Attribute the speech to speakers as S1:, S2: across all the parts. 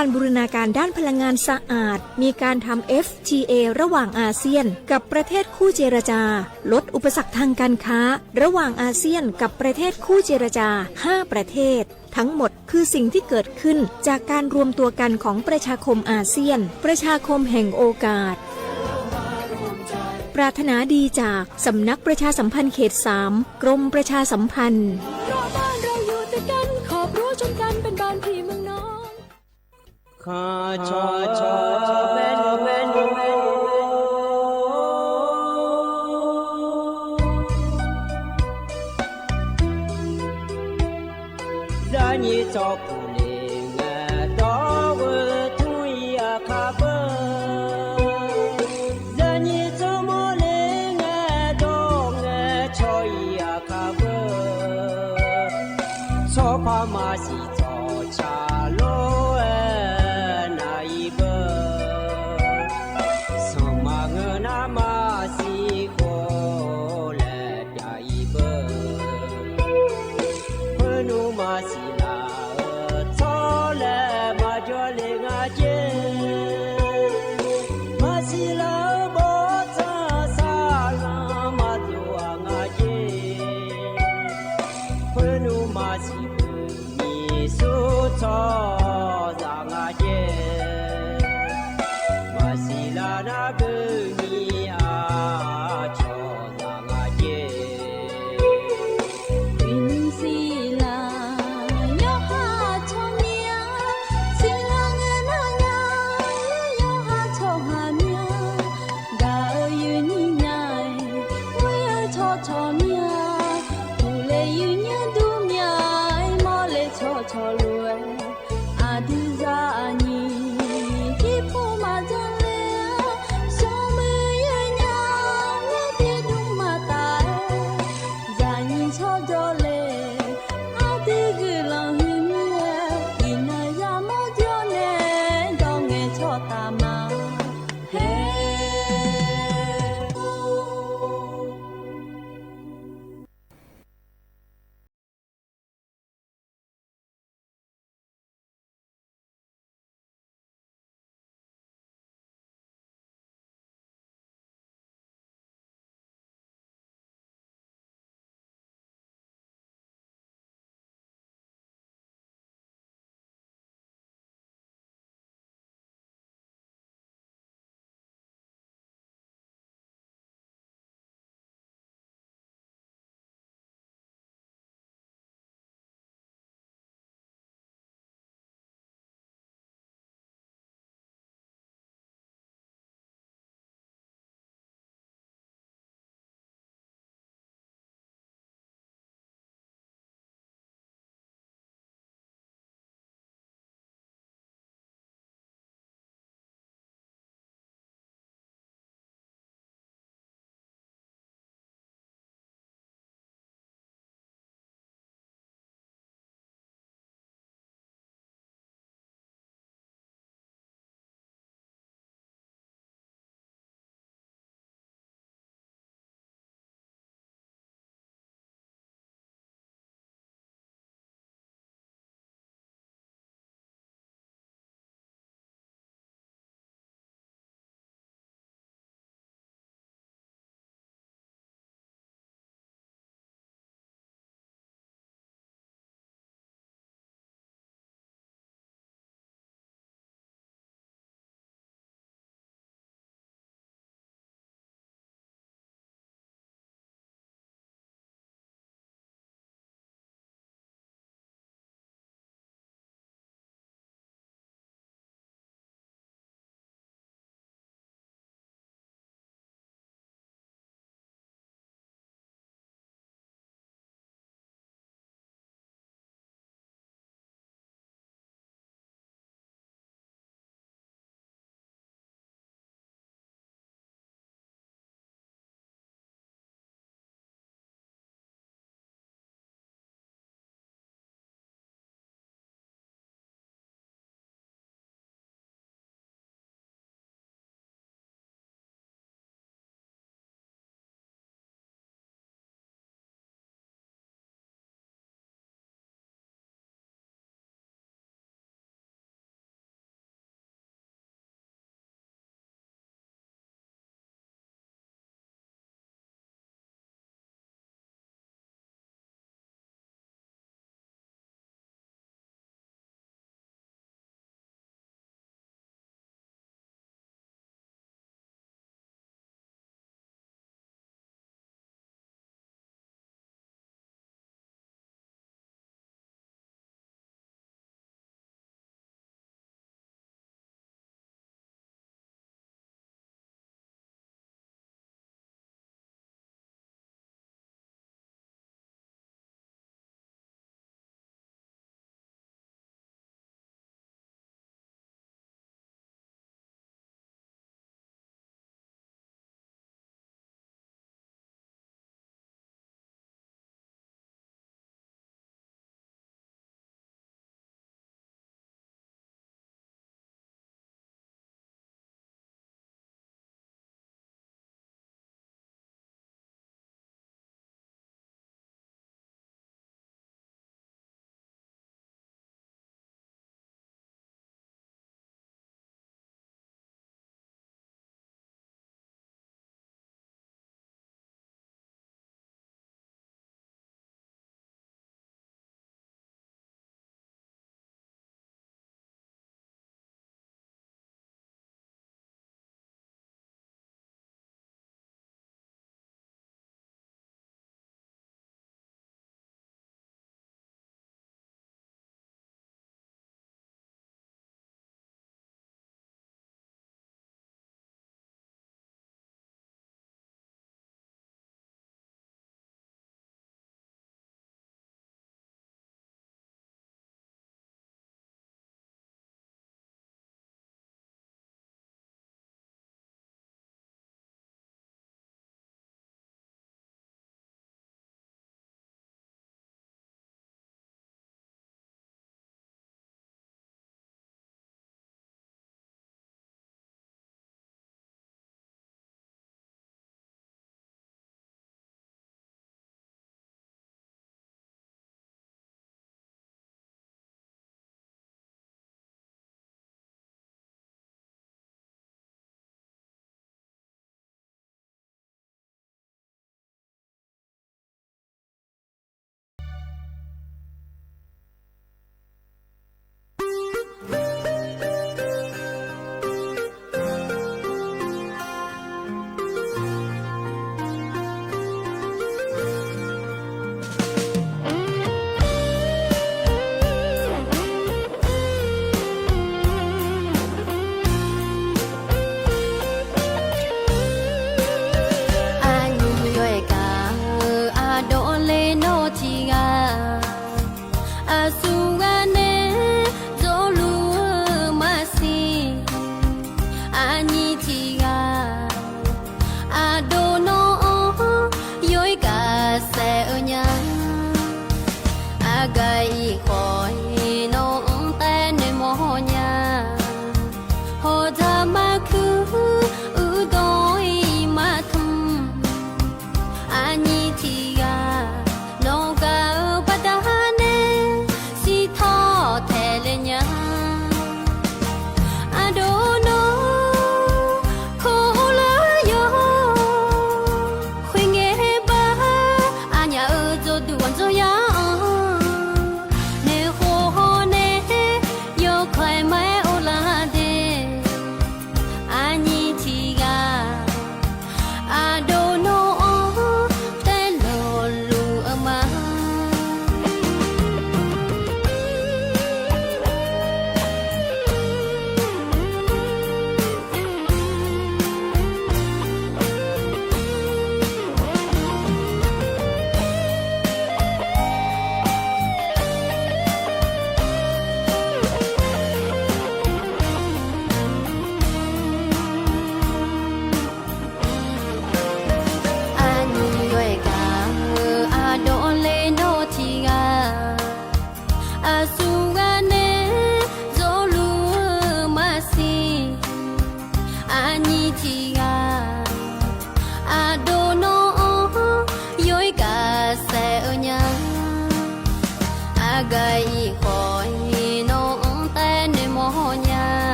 S1: การบูรณาการด้านพลังงานสะอาดมีการทำ FTA ระหว่างอาเซียนกับประเทศคู่เจรจาลดอุปสรรคทางการค้าระหว่างอาเซียนกับประเทศคู่เจรจา5ประเทศทั้งหมดคือสิ่งที่เกิดขึ้นจากการรวมตัวกันของประชาคมอาเซียนประชาคมแห่งโอกาสปรารถนาดีจากสำนักประชาสัมพันธ์เขต 3 กรมประชาสัมพันธ์บ้านเราอยู่ติดกันขอบรั้วชนกันเป็นบ้านพี่เมืองน้อง
S2: ข้าชอแม่นza ni cho pu le nga do we tu ya kha ba za ni cho mo le nga do nga cho ya kha ba so pa ma si cho cha lo na i ba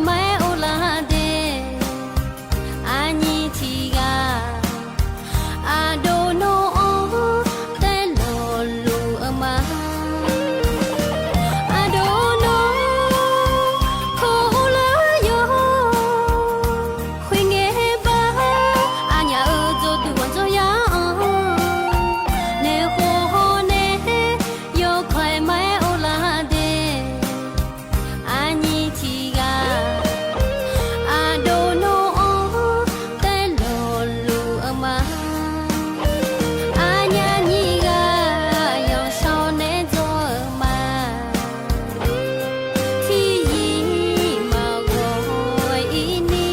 S3: မဲအိုလာတဲ့အာညီချီကအာဒိုနိုတဲလောလူအမအာဒိုနိုခိုလာယောခွေငယ်ပါအာညာအိုဇိုတူဝန်ဇိုယာနေခိုဟိုနေယောခွေမဲအိုလာတဲ့အာညီချီကအာဒိုနိုတဲလောလူအမအာညာညီကယောဆောင်းနေဇိုမခီမောကိုအင်းနီ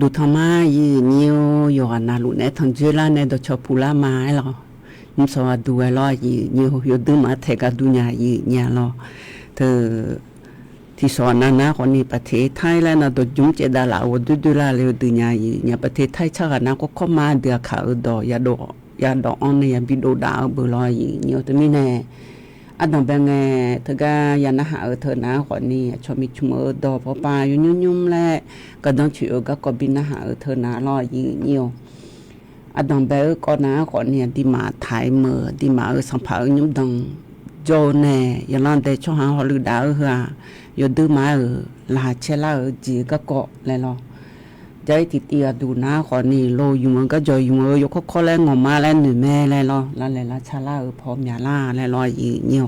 S4: ดูทำไมยีนิวยอนาลุเนี่ยทั้งเจริญเนี่ยดชอพูลามาหรอยิ่งสวัสดีหรอยีนิวยดูมาเทกัดุญญายีเนี่ยหรอเธอที่สอนนะคนนี้ประเทศไทยแล้วนะตัวจุ่มเจดาลาวดูลาเลยดุญญายีเนี่ยประเทศไทยชาตินะก็เข้ามาเดือดขาวดอยาดออนเนี่ยบิดดาวเบลอยยีเนี่ยตัวนี้แน่อันนั้นเป็นไงเธอก็ยันนะหาเธอนะคนนี้ชอบมีชุมดอพอปลาอยู่ยุ่มๆแหละก็ต้องช่วยก็บินนะหาเธอนะรอยืนเนี่ยอันนั้นเป็นก็นะคนนี้ดีมาถ่ายมือดีมาสัมผัสยุ่มดังโจเน่ยันนั่นแต่ช่วงหาหัวลือดาวเหรอยดื้อมาลาเชล่าจีก็เกาะเลยหรอใจติดเตียดูนะคนนี้โลอยู่มันก็จอยอยู่มันยกข้อแรงออกมาแล้วหนึ่งแม่เลยหรอแล้วเลยละชาล่าพร้อมยาล่าเลยรอยืนเนี่ย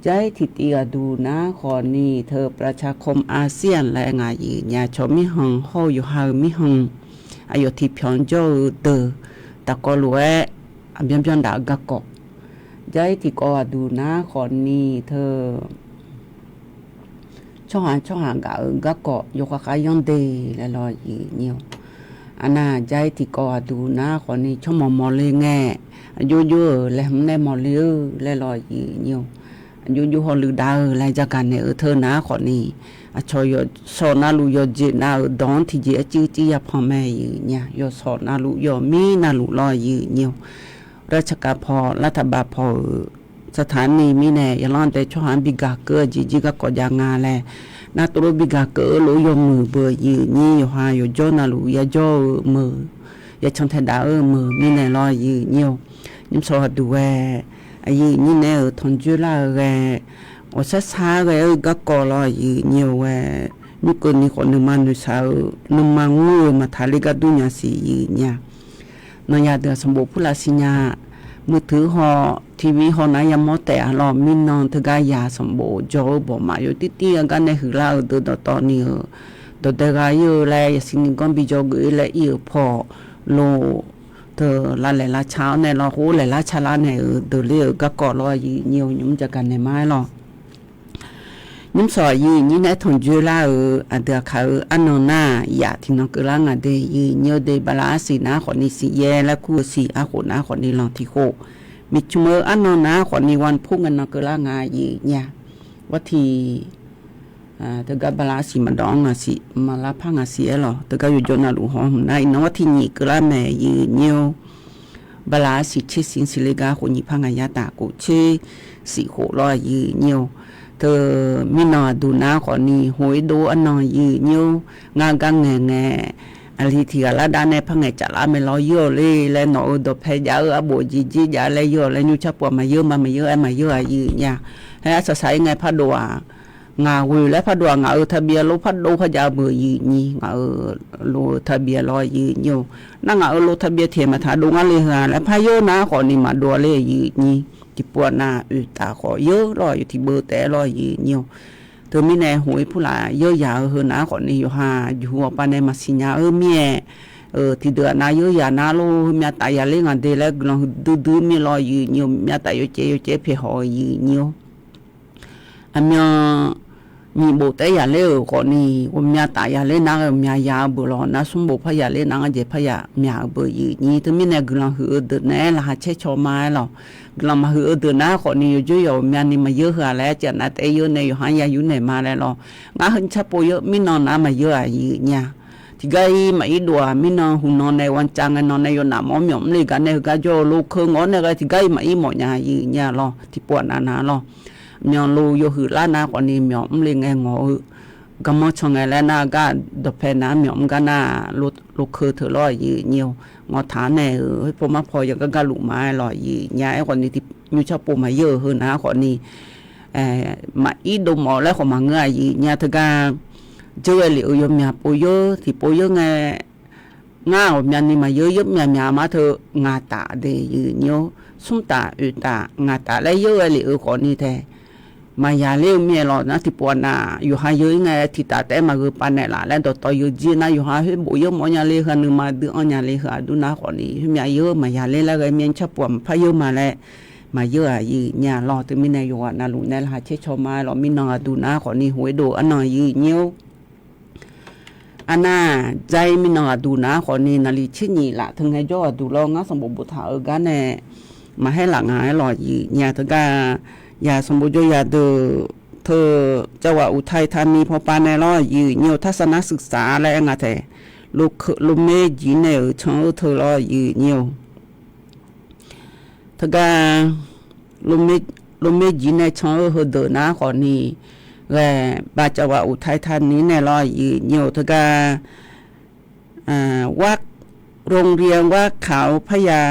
S4: ใจติดเตียดูนะคนนี้เธอประชาคมอาเซียนและงานยืนเนี่ยชมมิหังห้อยอยู่หามิหังอายุที่พิจโจเตอตะกอลัวอันยังดาวกะเกาะใจที่ก็ดูนะคนนี้เธอช่องหางก็เกาะยกขายอนเดแล้วรออีเนี่ยอันน่ะใจที่ก็ดูนะคนนี้ช่องมอเลยแง่อยู่แล้วมันได้มอเลยแล้วรออีเนี่ยอยู่หอลือดาวแล้วจากกันเนี่ยเธอนะคนนี้ชอยสอนนาลูยอจีนาดอนที่จีจียาพ่อแม่อีเนี่ยยอสอนนาลูยอมีนาลูรออีเนี่ยราชการพอรัฐบาลพอสถานีมีแน่ยาล้อนแต่ช่วงบิกาเกอจีก็กอดยางาแลนาตัวบิกาเกอลุยมือเบอร์ยีนี่อยู่หาอยู่โจนาลุยาโจมือยาชังแทนดามือมีแน่ลอยยีเนี่ยยิ่งสอดดูแวยีนี่แน่ทนจุฬาแกโอซาซาแกก็กอลอยยีเนี่ยแวนี่คนนี้คนนึงมันดูสาวนึงมางูมาทาลิกาดุญญาสียีเนี่ยนายาเดือสมบูรณ์ผู้ลาสิญามือถือหอทีวีหอนายามอแต่หลอมินนอนทกายาสมบูรณ์โจบ่มาอยู่ติตีกันในหือลาตัวตอนนี้ตัวแต่กายแลสิ่งก้อนบิจกุยและอีพอโลเธอละเลยละเช้าในรอหูเลยละชาลาในเดือเลี้ยก็กอดรอยีเนียวยุ่มจากกันในไม้หรอยุ่มสอยยีนี่ในทนจุฬาอันเดียเขาอันนน่าอยากที่น้องกลางอันเดียยีเนียวเดบลาสีนะคนนี้สีแย่และคู่สีอาคนนะคนนี้ลองที่โคมิชเมออันนนะคนนี้วันพุ่งกันนกลางายีเนี่ยวัดที่เธอกับบลาสีมาดองสีมาลาพังสีหรอเธอก็อยู่จนหลุหอมในนวัดที่นี่กลาแม่ยีเนี่ยบลาสีเชสินสิเลกาคนนี้พังยาตากุเชสีโหรอยีเนี่ยเธอไม่นอนดูน้าคนนี้หวยดูอันนอนยีเนี่ยงานกันแง่อันที่ละด้านในพังจะละไม่รอเยอะเลยแล้วหนูดูเพย์ยาบุจียาเลยเยอะแล้วยูชับปวดมาเยอะมาเยอะยีเนี่ยให้อาศัยไงพัดดัวงาวิและพัดดัวงาทะเบียนรถพัดดูพัดยาเบอร์ยีนี่งาโลทะเบียนรอยีเนี่ยนั่งงาโลทะเบียนเทียมมาถาดูงานเลยฮะแล้วพายโยนะคนนี้มาดัวเลยยีนี่ที่ปวดหน้าตาขอเยอะรออยู่ที่เบอร์แต่รอยีเนี่ยเธอมีแน่หวยผู้หลายเยอะยาวเฮนะคนนี้อยู่หาอยู่หัวปานในมาสิญญาเมียที่เดือนนาเยอะยานาโลมีตายาเล่งอันเดลกลองดูมีรอยยืนมีตายเจเพหอยืนอันเมีย มีโบแต่ยาเล่ก่อนนี่ว่ามีตายาเล่นักมียาบุรอนะสมบูพยาเล่นักเจ็บพยามีเบยนี่ถึงมีเนี่ยกลังหือเดินแน่ละหาเชชอมาหรอกลังมาหือเดินนะก่อนนี่อยู่อยู่มีนี่มาเยอะหาแล้วจะนัดเยอะในอยู่หายาอยู่ในมาแล้วหรองาหันชับปอยมีนอนน้ำมาเยอะเนี่ยที่ไกมาอีดัวมีนอนหุ่นนอนในวันจังนอนในอยู่หน้ามอมยมเลยกันในก็จะลูกเคงอนในก็ที่ไกมาอีหมดเนี่ยหรอที่ปวดนาหรอมีนลูอยู่หือล้านนะก่อนนี่มีอมเลยไงงอกำมชงไงแล้วน่าก็ดอกเพน้ำหยอมกันน่าลูกคือเธอลอยยืเนียวงอฐานเนี่ยพอมาพออย่างก็ลุกมาลอยยืยายคนนี้ที่มีชอบปูมาเยอะhơnนะคนนี้มาอีดมอแล้วของมาเงยยืยาเธอก็เจอเหลียวยมยาปูเยอะที่ปูเยอะไงง่าของยานี่มาเยอะยับยามาเธองาตาเดยยืเนียวสุ่มตาอุตางาตาแล้วเยอะเหลียวคนนี้แท้มายาเลี้ยวเมียหรอนะที่ปวดน่ะอยู่หาเยอะไงที่ตาแต่มาคือปันเนี่ยละแล้วต่ออยู่จีน่ะอยู่หาเฮ้ยบุยมอยาเลี้ยกันนึงมาดูอันยาเลี้ยดูนะคนนี้เมียเยอะมายาเลี้ยแล้วก็เมียชอบปวดพาเยอะมาแล้วมาเยอะยี่เนี่ยรอถึงมีนายอยู่น่ะลุงเนี่ยหาเช็ดชอมาหรอมีนองดูนะคนนี้หวยดูอันนอยี่เนี้ยวอันน่ะใจมีนองดูนะคนนี้นาลีชิ้นนี้ละถึงให้ย่อดูลองงั้นสมบูรณ์บุตรเออกันเนี่ยมาให้หลังหายหรอยี่เนี่ยถึงก็ยาสมบูรณ์ยาเดอเธอจังหวัดอุทัยธานีพอปานในร้อยยืนเนียวทัศนศึกษาอะไรเงี้ยแต่ลูกเมย์จีเนอช่างเธอร้อยยืนเนียวถ้าการลูกเมย์จีเนช่างเธอเดินนะก่อนนี้และบาจังหวัดอุทัยธานีในร้อยยืนเนียวถ้าการวัดโรงเรียนว่าเขาพญา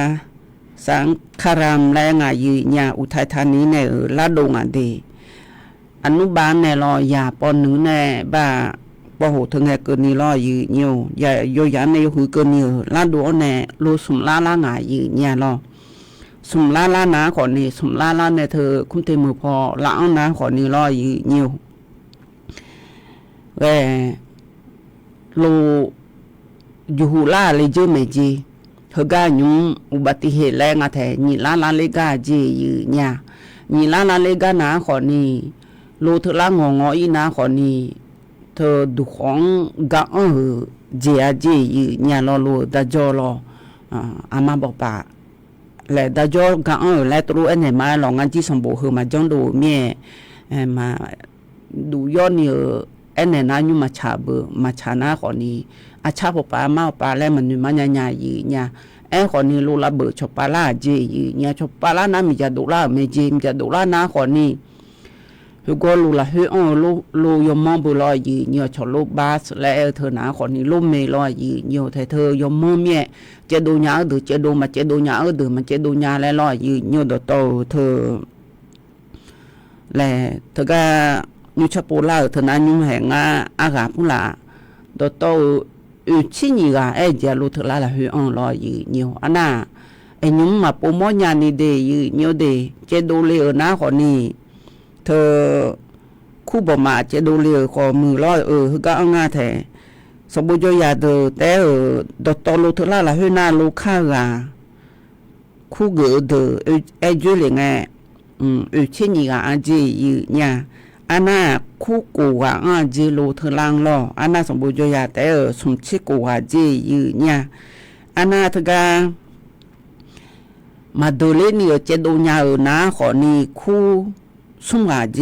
S4: สังคารามและงายืญาอุทัยธานีในลาดงอันดีอนุบาลในรอยาปอนหนึ่งในบ้าปโหถึงไงเกินนี้รอยืญยวอย่าโยยันในหือเกินนี้ลาดงในรูสุมลาหงายืญารอสุมลานาขอนี้สุมลาในเธอคุ้มเตมือพอละอันนาขอนี้รอยืญยวแวรูยูหูลาเลยเจอเมจีเธอก็ยุ่งอุบัติเหตุแรงอะแท้นี่ล้านเลกาเจยืเนี่ยนี่ล้านเลกานาขอนี่โลเธอละงงอีนาขอนี่เธอดูของกะเจียเจยืเนี่ยรอโลดาจอรออามาบอกปะและดาจอกะและตัวอันไหนมาลองงานที่สมบูรณ์มาจังดูเมียมาดูย้อนเนี่ยอันไหนนั้นยุ่มาชาเบมาชานาขอนี่อาชาพปามาปาแล้วมันมันยายีเนี่ยไอ้คนนี้รู้ละเบอร์ชปาลาเจยีเนี่ยชปาลานะมีจะดูละไม่เจมจะดูละนะคนนี้คือก็รู้ละเฮ้ยรู้ยมมองบุลอยยีเนี่ยชลูบาสและเธอหนาคนนี้รู้ไม่ลอยยีเนี่ยแต่เธอยมมองเมียจะดูยาหรือจะดูมาจะดูยาหรือมันจะดูยาแล้วลอยยีเนี่ยโดโตเธอและเธอก็ยุชปูลาเธอนั้นยุ่งแห่งอากาศพุ่งละโดโตชิ้นยี่ก็ไอ้เจ้าลูกเธอละละหืออ่อนลอยยืนnhiềuอันน่ะไอ้ยุ่งมาปูมอยานี่เดยยืนnhiềuเดเจดูเลี้ยนะคนนี้เธอคู่บ่มาเจดูเลี้ยขอมือลอยก็เอาง่าแท้สมบูรณ์ยาเดอแต่ดอตลูกเธอละละหือหน้าลูกข้ากาคู่เกือเดอไอ้จุเลยไงชิ้นยี่ก็อันจียืนเนี่ยอันน่ะคู่กูว่าเจลูเธอลังล้ออันน่ะสมบูรณ์ยาแต่สมชิกูว่าเจยืเนี่ยอันน่ะเธอก็มาดูเล่นเนี่ยเจดูยานะขอนี่คู่สุ่มว่าเจ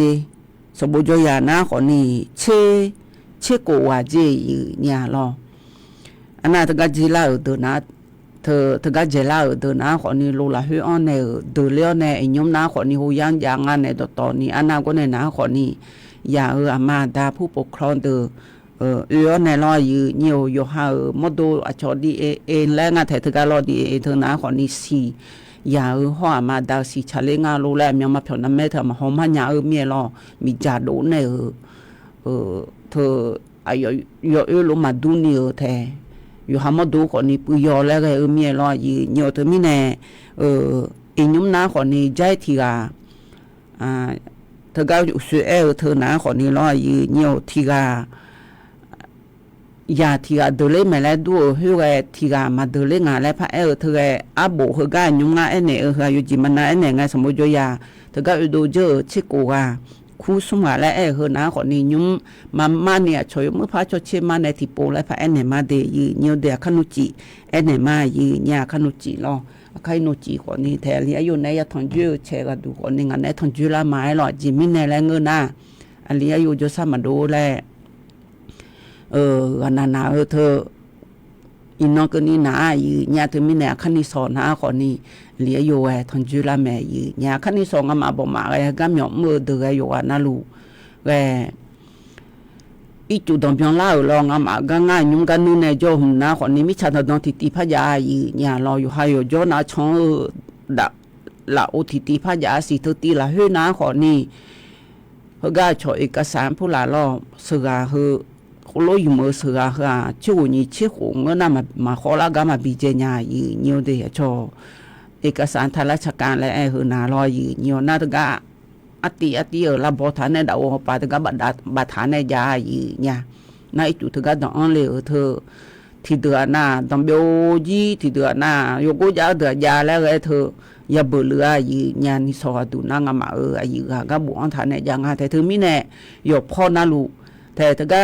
S4: สมบูรณ์ยานะขอนี่เชกูว่าเจยืเนี่ยล้ออันน่ะเธอก็เจลาเดนะเธอก็เจลาเดนะขอนี่ลูละหืออันเนี่ยเดเลี้ยวเนี่ยไอ้ยมนะขอนี่หูยังอันเนี่ยตอนนี้อันน่ะก็เนี่ยนะขอนี่อย่าอามาดาผู้ปกครองเดในรอยยืนอยู่หามดดูอชอดีเองและงานแต่เธอก็รอดีเธอนะขอนี่สีอย่าหัวมาดาสีชาเลงาลูแลมีมาเพียงนั้นแม่เธอมาหอมมันยาเมียรอมีจ่าดูเนี่ยเธออายุลงมาดูนี่แท้อยู่หามดดูขอนี่ปุยอแล้วก็เมียรอยืนเธอไม่แน่อินุมนะขอนี่ใจทีกาเธอก็อยู่สวยเธอนะขอนี่รอยืนทีกายาที่ดูเลยไม่แล้วดูหัวที่มาดูเลยงานแล้วพระเธออาบุเขาก็ยุ่งงานเนี่ยอยู่จีมันนะเนี่ยงานสมบูรณ์ยาเธอก็ดูเจอชิกู คู่สมัยและเฮนะคนนี้ยุ่มมาเนี่ยช่วยมือพาชดเชมาในที่โปและพาเนมาเดยืเนียวเดียขนุจิเนมายืเนี่ยขนุจิลอใครนุจิคนนี้แทนที่อายุในยทองจื้อเชก็ดูคนนี้งานในทองจื้อละไม้หรอจิมินในแรงเงินนะอันนี้อายุจะสามาดูแลนาเธออินนก็นี่นายืเนี่ยเธอมินเนี่ยขันนี้สอนนะคนนี้เลี้ยอยู่ทองจื้อละแม่ยืเนี่ยขันนี้สอนมาบอกมาเลยก็มีมือเดือยอยู่นาลูอีจุดตรงเพียงเล่าลองมาก็ง่ายยุ่งกันนู่นในโจหุ่นนะคนนี้มิชาตอนที่พยาเนี่ยเราอยู่ให้อยู่โจนะชงดับละอุทิติพยาสิทุติละเฮนะคนนี้เฮก็ช่วยเอกสารผู้ละล้อเสือเฮคนรู้อยู่มือเสือเฮช่วยนี่เชี่ยวหงเงินมาขอละก็มาบีเจญาอยู่เนียวเดียโจเอกสารทางราชการและเฮนาลอยอยู่เนียวน่าจะอติละบฐานในดาวปาตกบัฐานในยาอีเนี่ยนายจุดก็ต้องเลยเธอที่เดือนหน้าต้องเบลยี่ที่เดือนหน้าโยกุยาเดือนยาแล้วเธออย่าเบื่ออีเนี่ยนี่สอดูนั่งมาอีก็บุญฐานในยางแต่เธอไม่แน่ยกพ่อนาลูแต่เธอก็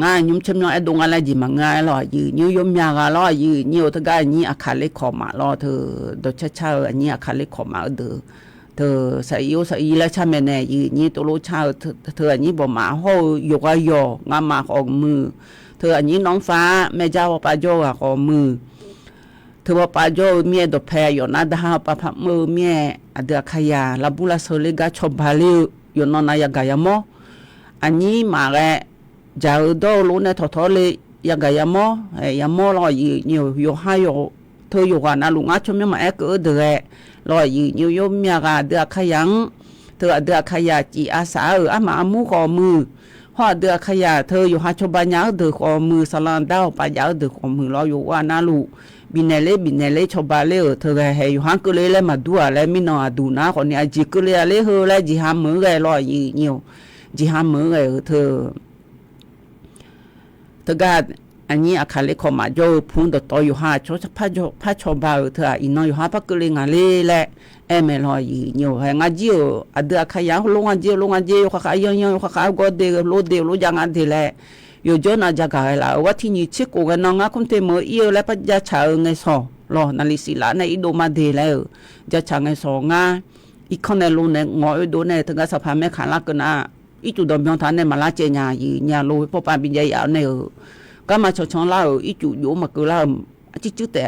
S4: ง่ายยุ่มชิมน้อยดงอะไรจีมาง่ายหรอยืนยุ่มยากหรอยืนยุ่งเธอก็นี่อาคาเล็กขอมาหรอเธอโดยเช้าอันนี้อาคาเล็กขอมาเด้อเธอใส่แล้วชาแม่เนี่ยยืนนี่ตัวลูกชาวเธออันนี้บอกมาโหยกยองามาของมือเธออันนี้น้องฟ้าแม่เจ้าปาโจของมือเธอว่าปาโจเมียดอกแพรอยู่นะดาวปาพักมือเมียเดือขยาลาบุลาโซเลกาชบบาลีอยู่นอนายกายามออันนี้มาแกจะโดนรู้ในทอทอเลยยากายามอยามอรออยู่ให้เธออยู่กันนะลุงอาชมยังมาเกิดเดือรออยู่มีอะไรเดือขยันเธอเดือขยะจีอาสามามูขอมือห่อเดือขยะเธออยู่หาชบญาเดือขอมือสลันดาวปายาเดือขอมือรออยู่ว่านาลูบินเล่ชบาเล่เธอให้อยู่หันก็เลยแล้วมาดูอะไรไม่นอดูนะคนนี้จีก็เลยเลยเฮแล้วจีหามือไงรออยู่จีหามือไงเธอก็อันนี้อาคาเล็กขมาโยพุ่งต่ออยู่หาชดพระชบาเธออินนอยู่หาพักก็เลยงานเล่แหละไม่รออยู่ให้งานจีอเดือขยันลงงานจีข้ายังข้าก็เดือดยังงานเดือดแหละอยู่จนอาจจะกลายละว่าที่นี่ชิคุกันน้องคุณเตมเอียวและปัจจัยชาไงสอรอนาฬิสิละในอิโดมาเดแล้วจะชาไงสองาอีกคนในลุนในงอโดในถึงกับสภาพแม่ขันลักกันนะอีจุดดมยองทานในมาลาเจียญาโลพบปานบินใหญ่เอาในก็มาชงเล่าอีจุอยู่มาคือเล่าจิ๊แต่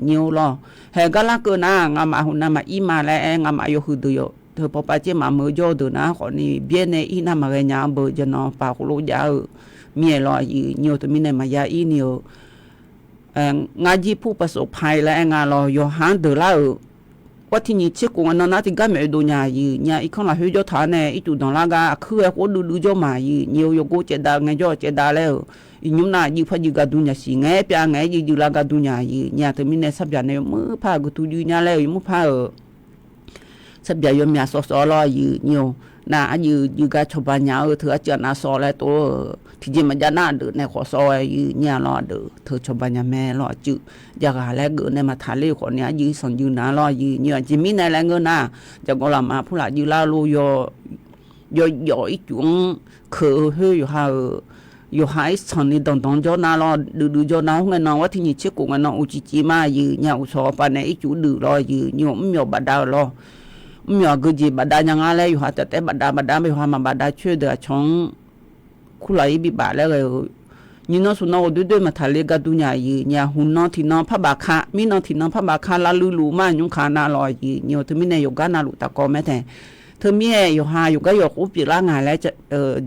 S4: เนียวรอเฮก็ลักกันนะงามาหุ่นมาอีมาแล้วงามาโยคือดูเธอพอไปเจมาเมื่อโยดูนะคนนี้เบียนในอีน่ามาเรียนเบอร์จะนอนปากโลยามีรออยู่ตัวมีในมายาอีเนียวงานจีผู้ประสบภัยและงานรออยู่หันเดือดแล้วว่าที่นี่เชื่อกูงานนั้นที่ก็ไม่ดูเนี่ยอีกคนละหิ้วจะทานเนี่ยอีจุดนั้นละก็คือเขาดูจะมาอยู่กูเจดาไงเจดาแล้วอีนุ่มน่ะพออยู่กับดูเนี่ยสิไงเปียไงอยู่ละกับดูเนี่ยตัวมีในสับยาเนี่ยมือพากูทุอยู่เนี่ยแล้วมือพาสับยายมีสอรออยู่น่ะอยู่กับชาวบ้านเนี่ยเธอจะน่าสอแล้วตัวที่จะมาจะน่าเดือดในขอซอยเนี่ยรอเดือเธอชาวบ้านเนี่ยแม่รอจืดอยากหาแลกเงินในมาทะเลคนเนี่ยยืนสอนยืนน่ารอเนี่ยจิมีในแลกเงินน่ะจะก็ละมาผู้หลานยืนล่าลูยอีจุงคือเฮอยู่หายสอนนี่ตรงจอน่ารอดูจอน่าเงินน้องว่าที่นี่เชื่อกูเงินน้องอุจิจิมาเนี่ยอุศปานในอีจุดือรอเนี่ยไม่ยอมบัดดาวรอมีอะไรจีบัดดายังอะไรอยู่ฮะแต่บัดดาไม่ว่ามาบัดดาช่วยเดือดชงคุยบิบาแล้วนี่น้องสุนัขดูมาทะเลกันดูเนี่ยหุ่นน้องที่น้องพับบาคามีน้องที่น้องพับบาคาลาลูมายุ่งขานาลอยเนี่ยเธอมีในอยู่กันนาลูตะกอแม่แต่เธอมีอยู่หาอยู่ก็อยู่อุปร่างงานแล้ว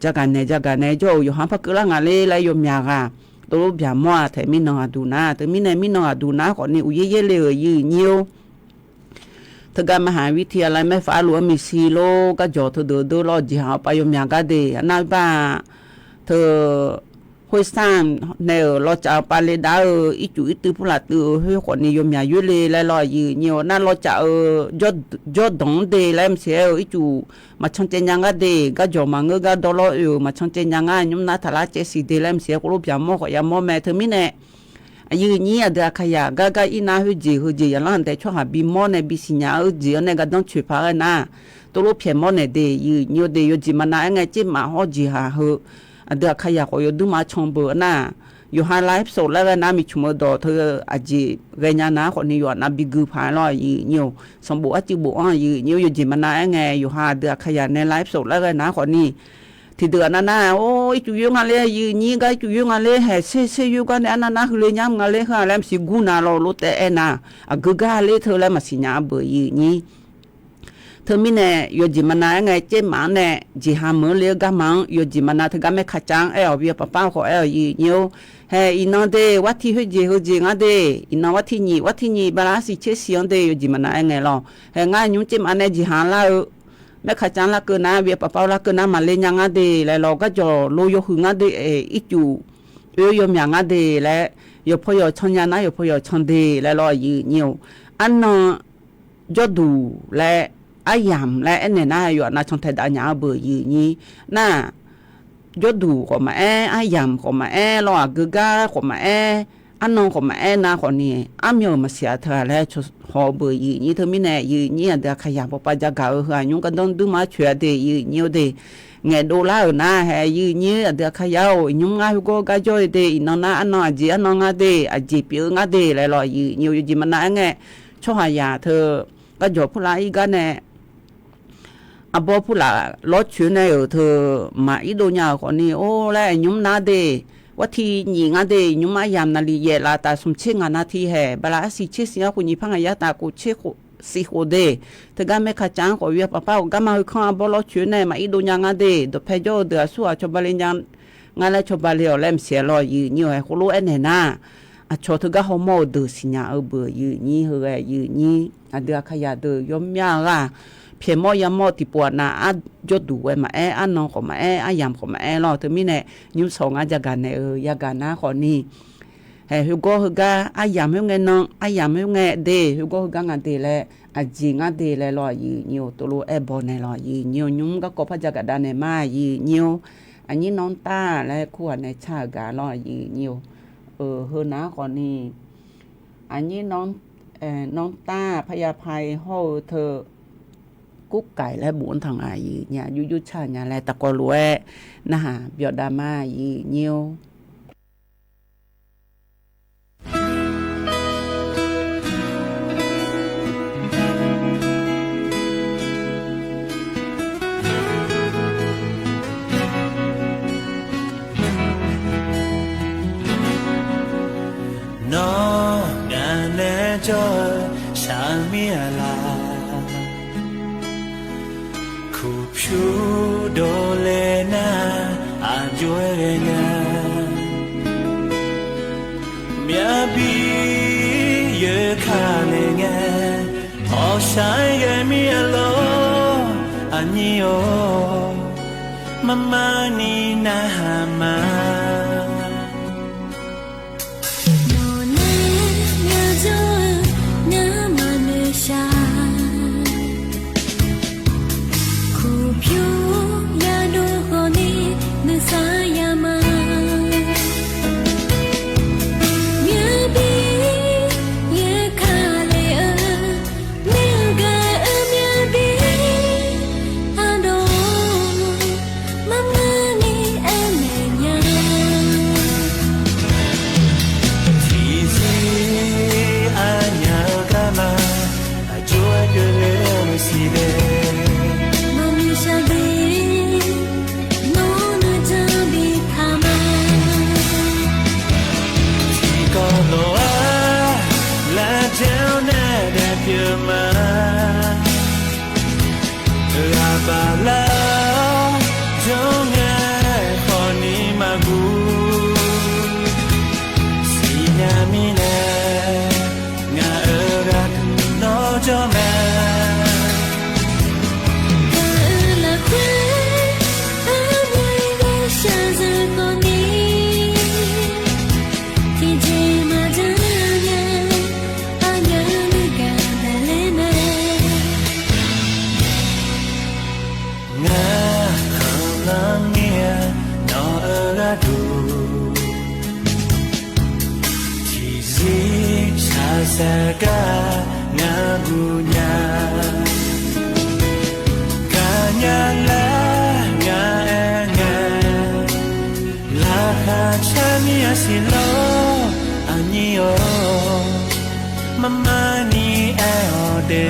S4: จะกันเนี่ยจะอยู่หาพักร่างงานเลยแล้วอยู่มีอะไรตัวแบบมั่วแต่มีน้องดูนะเธอมีน้องดูนะคนนี้อุ้ยเลยเนี่ยเธอการมหาวิทยาลัยไม่ฟ้าหลวงมีซีโลก็จอเธอเดินรอจีหาไปยมยางก็ดีนั่นบ้าเธอห้วยซ้ำเนี่ยเราจะไปเลยได้อีจุอีตือผู้หลักตือเฮ้ยคนนี้ยมยางยุ่ยเลยแล้วรออยู่เนี่ยนั่นเราจะยอดดงเดแล้วมันเสียอีจุมาช่างเจนยังก็ดีก็จอมาเงือกก็ดอลอยู่มาช่างเจนยังไงยมน่าทลายเจสีเดแล้วมันเสียก็รูปยามอยามแม่เธอไม่แน่ยืนนี่เดือขยะก็อีน่าหื้อจีอย่างนั้นแต่ช่วงหาบีมอในบีสิญญาหื้อจีเนี่ยก็ต้องช่วยพากันนะ ตัวลูกเพียมอเนี่ยเดยืนโยเดยจิมานาไงเจ็บมาฮอจีหาเฮอเดือขยะก็ยดูมาชงเบอร์น่ะอยู่ไฮไลฟ์โซแล้วนะมีชุมดอเธออาจีเรียนนะคนนี้อยู่นะบิกูพายลอยยืนโยสมบูรณ์จิบุอ่ะยืนโยจิมานาไงอยู่หาเดือขยะในไลฟ์โซแล้วนะคนนี้ที่เดือนนั้นนะโอ้ยจุยงอะไรยืนนี่ก็จุยงอะไรเฮ้เซอยู่กันอันนั้นนะคือเลี้ยงอะไรค่ะแล้วสิกูน่าเราลุแต่เอ็นะกึกอะไรเธอแล้วมาสิญญาเบอร์ยืนนี่เธอมีเนี่ยอยู่จิมันนาไงเจ๊หมาเนี่ยจีหามือเลี้ยงกันมั้งอยู่จิมันนาเธอก็ไม่ขัดจังเวียป้าขอยืนอยู่เฮ้อีน้องเดวัดที่เขาจีงั้นเดอีน้องวัดที่นี่บาลาสิเชื่อเสียงเดอยู่จิมันนาไงล่ะเฮ้ง่ายยุ่งเจ๊มันเนี่ยจีหาละไม่ขัดจังละเกินนะเวียป้าละเกินนะมาเลี้ยงงั้นเดแล้วเราก็จะรู้ยกหื้องั้นเดอีจูยมอย่างงั้นเดแล้วอยู่พอยชนยานะอยู่พอยชนเดแล้วเรายืนอยู่อันนั้นจะดูและอายามและอันเนี่ยน่าอยู่น่าชนไทยดาหยาเบอร์ยืนนี้น่ายอดูของมาอายามของมารอเกก้าของมาอันนองของมาน่าคนนี้อามีมาเสียเธอแล้วชหอเบอร์ยืนนี้เธอไม่แน่ยืนนี้เดี๋ยวขยับปะจะก่าวหัวยุ่งกันต้องดูมาช่วยเดย์ยืนนี้เดย์เงี้ยดูแล้วนะเฮ้ยยืนนี้เดี๋ยวขยับยุ่งง่ายก็กระจายเดย์น้องน่าอันน้องจีอันน้องเดย์จีเปียงเดย์แล้วรอยืนอยู่จีมันน่าเงี้ยช่วยหายาเธอก็จบพูดอะไรกันเนี่ยอาบอกพูดละรถชื่อเนี่ยเธอมาอีโดเนี่ยคนนี้โอ้แล้วยุ่งน่าเดว่าที่หญิงอ่ะเดยุ่งมายามนาลีเยลาตาสมเชงานาทีแห่บลาสิเชสิยาคุณยี่พังอายาตากูเชสิโคเดเธอก็ไม่ขัดจังขอเวียป้าก็มาข้างบอกรถชื่อเนี่ยมาอีโดเนี่ยงาเดดเพจเดือดสัวชบาลียังงานแล้วชบาลีเอาเล่มเสียลอยยืนอยู่ให้เขารู้เอ็นเห็นนะชอเธอก็เขาโม่เดือดสิญาเบอร์ยืนนี่เฮ้ยยืนนี่เดือดขยะเดือดย่อมยากอ่ะเพียงมอยามอติปวดนะจดดูไว้มาอันน้องของมาอายามของมารอเธอมีเนี่ยยุ่งสองอาจารย์เนี่ยยาการนะคนนี้เฮ้ยฮูก็ฮูก็อายามเฮงเงินน้องอายามเฮงเงินเดฮูก็ฮูก็งานเดเลยจีงานเดเลยรอยืนอยู่ตัวรู้บอลเนี่ยรอยืนอยู่ยุ่งก็กบพระจักรดาเนี่ยมายืนอยู่อันนี้น้องตาและขวดในชาการรอยืนอยู่เฮนะคนนี้อันนี้น้องตาพยาภัยห้อเธอกุ๊กไก่และบุญทางอายีเนี่ยยุชาเนี่ยแหละตะกอรวยนะฮะเบียดดามายีเนียว
S5: น้องงานแน่จอยชามีอะไรชูโดเลนาอาจวยเรงาเมียบีเยคาเลงาพอใช้แกมีอโลอันนี้โอมานีนาหามาSaka ngagunya Hachami asilo anio mama ni aode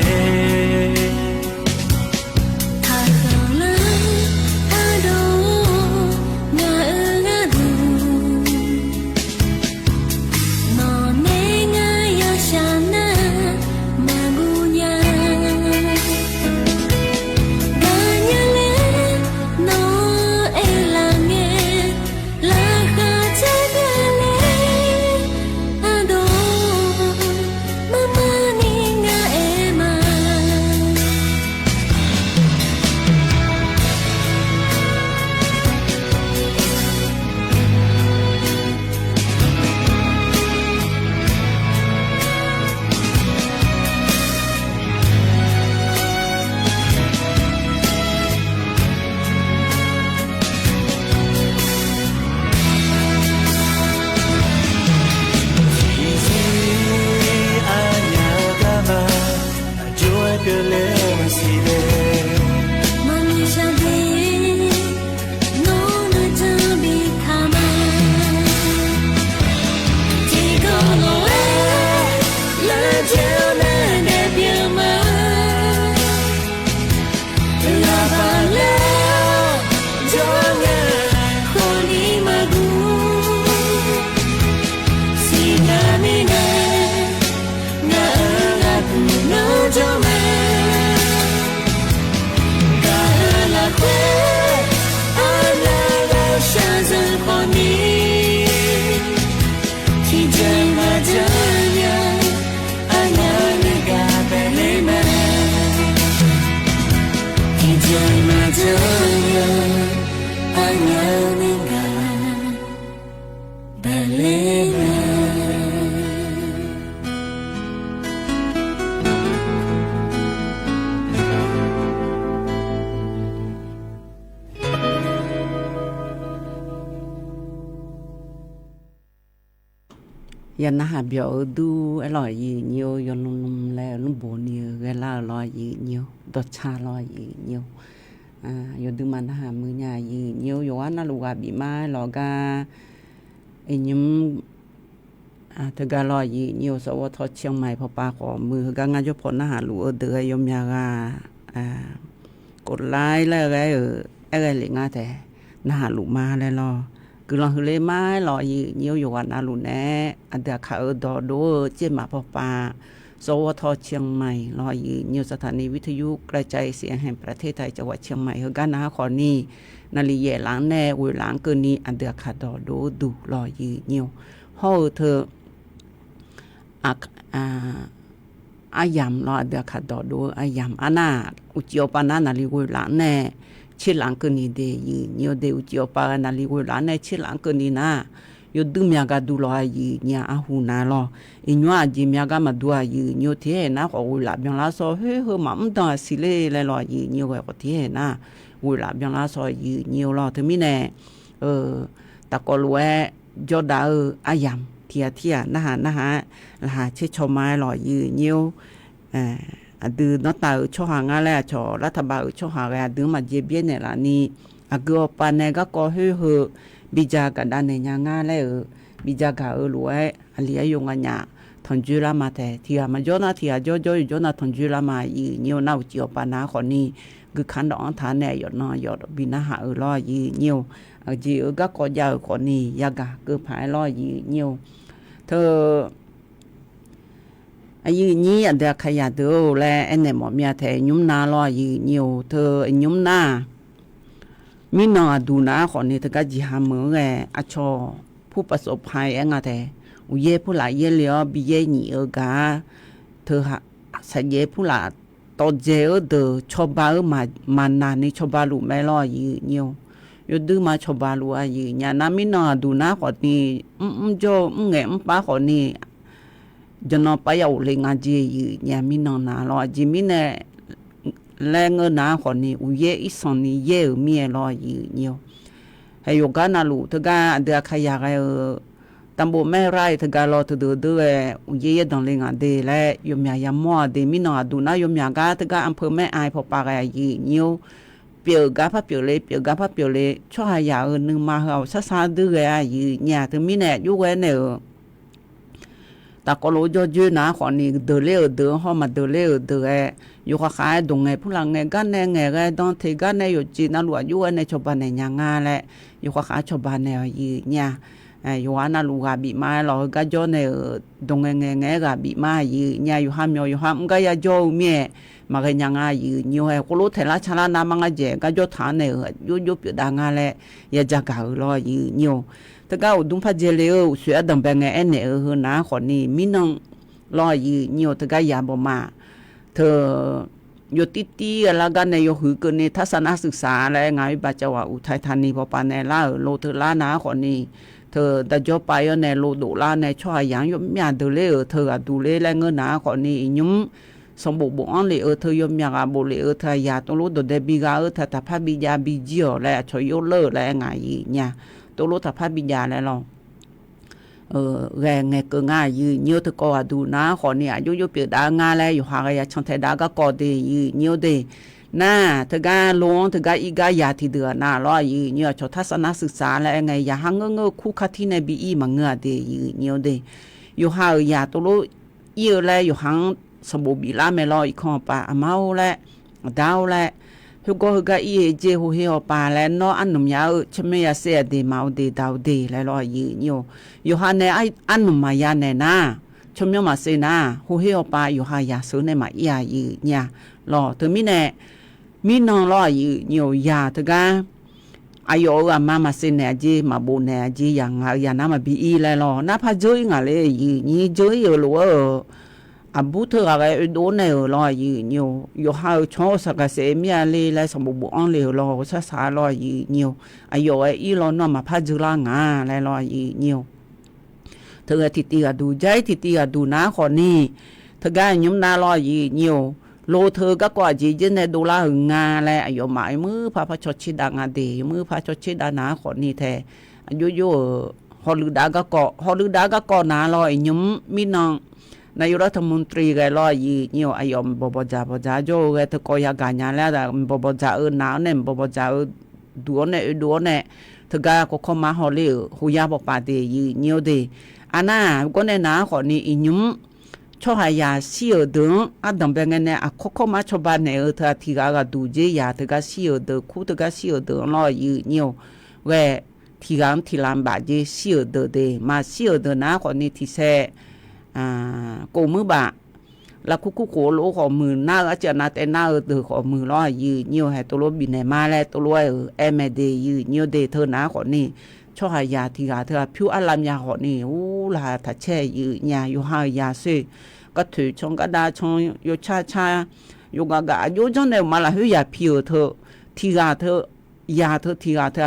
S4: ยันนะหาเบียวดูอร่อยยี่เนียวยนนุ่มๆแล้วนุ่มโบเนียเวลาอร่อยยี่เนียวดดชาอร่อยยี่เนียวยนดูมันหามือหน้ายี่เนียวอยู่ว่าน่าลูกบีมาหลอกาไอ้ยิ้มเธอก็อร่อยยี่เนียวสวทเชียงใหม่พอปาขอมือก็งานยพลนะหาลูกเดือยยมยากากดไลค์แล้วอะไรเหลืองาแต่นะหาลูกมาแล้วรอคือเราเลยมาหล่อยี่เนียวอยู่วันอาลุนแน่อันเดียขาดอดูเจ็บมาพอปาสวทเชียงใหม่หล่อยี่เนียวสถานีวิทยุกระจายเสียงแห่งประเทศไทยจังหวัดเชียงใหม่เฮกันนะขอนี้นาลีเย่หลังแน่วุ้ยหลังเกินนี้อันเดียขาดอดูดูหล่อยี่เนียวห่อเธออายำหล่ออันเดียขาดอดูอายำอันน่ะอุจโอปานานาลีวุ้ยหลังแน่ชิลังกนีเดยีเนียวเดอุจิโอปานาลีกุลาเนชิลังกนีนะยดูเมียกาดูลอยยีเนียอาหูนาลออิญัวจีเมียกามาดูยีเนียวเทนะขอกุลาเบียงลาโซเฮ้มามันต้องสิเลเลลอยยีเนียวก็เทนะกุลาเบียงลาโซยีเนียวลอถึงมีเนตะกอลเวจอดาอายามเทียนะฮะละหาเชชมาลอยยีเนียวดื้อน้าตาช่อหางอะไรช่อรัฐบาลช่อหางอะไรดื้อมาเจ็บเบี้ยเนี่ยล่ะนี่ก็ปานเนี่ยก็เฮ้ยบิจากันด้านเนี่ยยังง่ายเลยบิจาก็รวยอะไรยงกันเนี่ยทนจุลามาแต่ที่มาจอนะที่จอนะทนจุลามาอีเนียวน่าจีบปานาคนนี้คือขันดองฐานเนี่ยยอดบินาหาลอยอีเนียวจีก็ยาวคนนี้ยากะคือผายลอยอีเนียวเธออายุนี้อันเดียขยันดูแลอันเนี่ยหมอเมียแทยุ่มนาลอยยืนอยู่เธอยุ่มนามีนอดูนะคนนี้เธอก็จีหามือแกอาชอผู้ประสบภัยเองอะแต่อุเย่ผู้หลายเย่เลี้ยบิเย่หนีกาเธอหาใส่เย่ผู้หลายต่อเจ้าเดอชอบบ้ามานานนี่ชอบบ้าลูไม่ลอยยืนอยู่ยดื้อมาชอบบ้าลูอายืนเนี่ยน้ามีนอดูนะคนนี้โจเงี้ยป้าคนนี้จนไปเอาเลยงานจีเนี่ยมีนนาลอจีมีเนี่ยแรงเงินนาคนนี้อุเยอิสนี่เยอมีลอยีเนี่ยให้ยกนาลูทกาเดือขยะตำบลแม่ไรทกาลอทเดือด้วยอุเยดองเลยงานเดและยมยามอเดมีนอดูนะยมยากาทกาอำเภอแม่อายพอปากายยีเนี่ย biểu gà phát biểu lệ cho hai nhà ở nương mà họ sát xa đưa cái gì nhà từ mi nè chú cái này ta có lối cho dư ná họ ni đỡ họ mà đỡ cái yêu khai đồng ngày phun lăng ngày cái đón thì cái này yêu chỉ nó lúa yêu này cho bạn này nhà nga lại yêu khai cho bạn này gì nhà yêu anh lúa gà bị mai rồi cái cho này đồng ngày gà bị mai gì nhà yêu ham cái ya cho mẹ mà cái nhà nga gì nhiều hay có lúc thấy là chả là nam mang cái cái cho thằng này yêu biểu đạt nga lại ya giá cả rồi gì nhiều tất cả đúng phải dễ liệu sửa đồng bè ngày này hơn ná khỏi ni mình nông lo gì nhiều tất cả nhà bỏ mà thờ yo titi là cái này yo hư cái này thà sản xuất xã lại ngay bây giờ vào Thái Thani bỏ pan này là lô thờ lá ná khỏi ni thờ đã cho bay này lô đổ lá này cho hai dạng yo miền từ lê ở thờ đủ lê lại ngân ná khỏi ni nhúng xong bộ ăn lê ở thờ yo miền bộ lê ở thờ nhà tôi lô đồ để bị gà ở thờ tháp bị già bị diều lại cho yo lơ lại ngay nhà tôi lúc tháp bị già lại lo ngày cơ nga nhiều thứ có đủ ná họ nè yo biểu đã nga lại yo hàng cái trong thời đã có đi nhiều đi na thứ ga luôn thứ ga iga ya thì được na lo nhiều cho thắt sản xuất xã lại ngày ya hàng ngơ khu khát thì này bị mà ngơ đi nhiều đi yo hàng ya tôi lúc yêu lại yo hàng sắm bộ bị làm mày lo không pa mau lại đau lại hôm qua cái ý chế hồ hiệu bà lại nó ăn nấm nhau cho mấy xe đi mau đi đào đi lại lo nhiều yêu hà này ai ăn nấm mà ya này na cho mấy mà xe na hồ hiệu bà yêu hà ya số này mà ya nhà lo từ mi này mi non lo nhiều ya từ cái ai yêu mà xe này gì mà bố này gì ya na mà bị lại lo na phải chơi ngà lệ gì chơi yêu lo bút thưa cái đồ này lo nhiều yêu hai cho sao cái xe mía lại xong bộ ăn liều lo xa lo nhiều yêu ấy lo nó mà phải giữ la ngà lại lo nhiều thưa thì tiệt đủ giấy thì tiệt đủ ná khó ni thưa cái nhóm na lo nhiều lô thưa các quả gì trên này đô la hừng ngà lại yêu mãi mưa phải cho chi đàng ngà để mưa phải cho chi đàng ná khó ni thế yêu họ lừa đá các cọ ná lo nhóm mi nongนายกรัฐมนตรีก็รอยี่อายอมบบจ่าโจก็ตะกอยากานยาแล้วแต่บบจ่าหนาวเนี่ยบบจ่าดัวเนี่ยถึงก็เข้ามาฮอลลี่หุยาบอกปาดียี่ดีอันน่ะก็ในหนาขอนี่อีนุ่มชอบหายาเสียดึงอันดับเป็นไงเนี่ยเข้ามาชาวบ้านเนี่ยเธอที่ก็ดูเจียถึงก็เสียดึงคู่ถึงก็เสียดึงรอยี่เว้ที่ลำบากเจีเสียดึงมาเสียดึงนะขอนี่ที่แท้กูมือบะแล้วคู่โขโลขอมือหน้าก็จะน่าแต่หน้าตือขอมือร้อยยืให้ตัวรถบินไหนมาแล้วตัวรถเอ็มเดยืเดเธอหน้าขอนี่ชอบหายาที่กาเธอผิวอารามยาขอนี่โอ้ลาถ้าแช่ยาอยู่หายาซื้อก็ถือชงกระดาชงอยู่ชาอยู่กะอยู่จนเนี่ยมาละหิวยาผิวเธอที่กาเธอยาเธอที่กาเธอ